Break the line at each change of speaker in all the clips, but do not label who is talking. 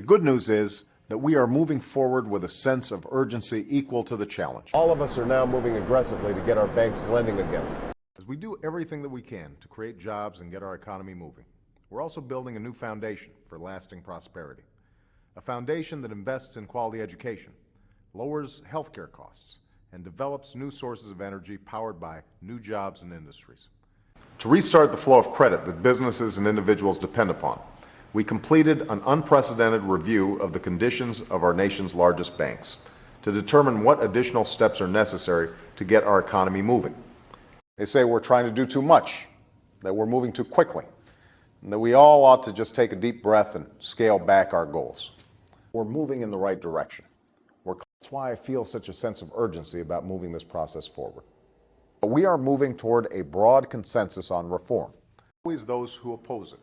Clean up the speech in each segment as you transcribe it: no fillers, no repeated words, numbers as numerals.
good news is that we are moving forward with a sense of urgency equal to the challenge.
All of us are now moving aggressively to get our banks lending again.
As we do everything that we can to create jobs and get our economy moving, we're also building a new foundation for lasting prosperity. A foundation that invests in quality education, lowers healthcare costs, and develops new sources of energy powered by new jobs and industries. To restart the flow of credit that businesses and individuals depend upon, we completed an unprecedented review of the conditions of our nation's largest banks to determine what additional steps are necessary to get our economy moving. They say we're trying to do too much, that we're moving too quickly, and that we all ought to just take a deep breath and scale back our goals. We're moving in the right direction. That's why I feel such a sense of urgency about moving this process forward. But we are moving toward a broad consensus on reform. Always those who oppose it,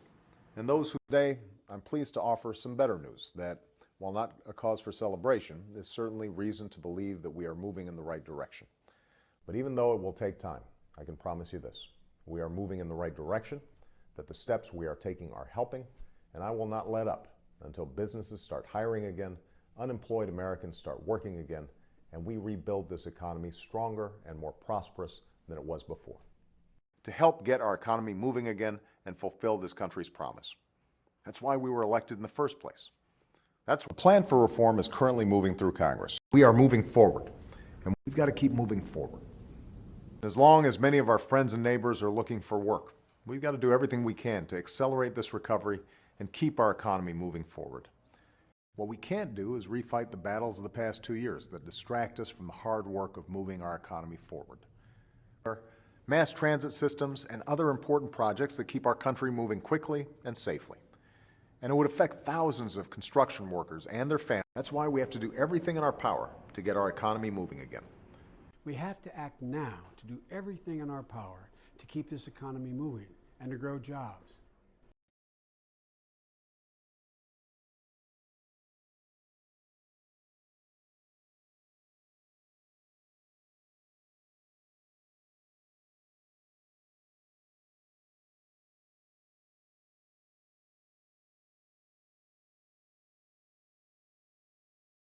and those who today, I'm pleased to offer some better news that, while not a cause for celebration, is certainly reason to believe that we are moving in the right direction. But even though it will take time, I can promise you this: we are moving in the right direction, that the steps we are taking are helping, and I will not let up until businesses start hiring again, unemployed Americans start working again, and we rebuild this economy stronger and more prosperous than it was before. To help get our economy moving again and fulfill this country's promise. That's why we were elected in the first place. The plan for reform is currently moving through Congress. We are moving forward, and we've got to keep moving forward. As long as many of our friends and neighbors are looking for work, we've got to do everything we can to accelerate this recovery and keep our economy moving forward. What we can't do is refight the battles of the past 2 years that distract us from the hard work of moving our economy forward. Mass transit systems and other important projects that keep our country moving quickly and safely. And it would affect thousands of construction workers and their families. That's why we have to do everything in our power to get our economy moving again.
We have to act now to do everything in our power to keep this economy moving and to grow jobs.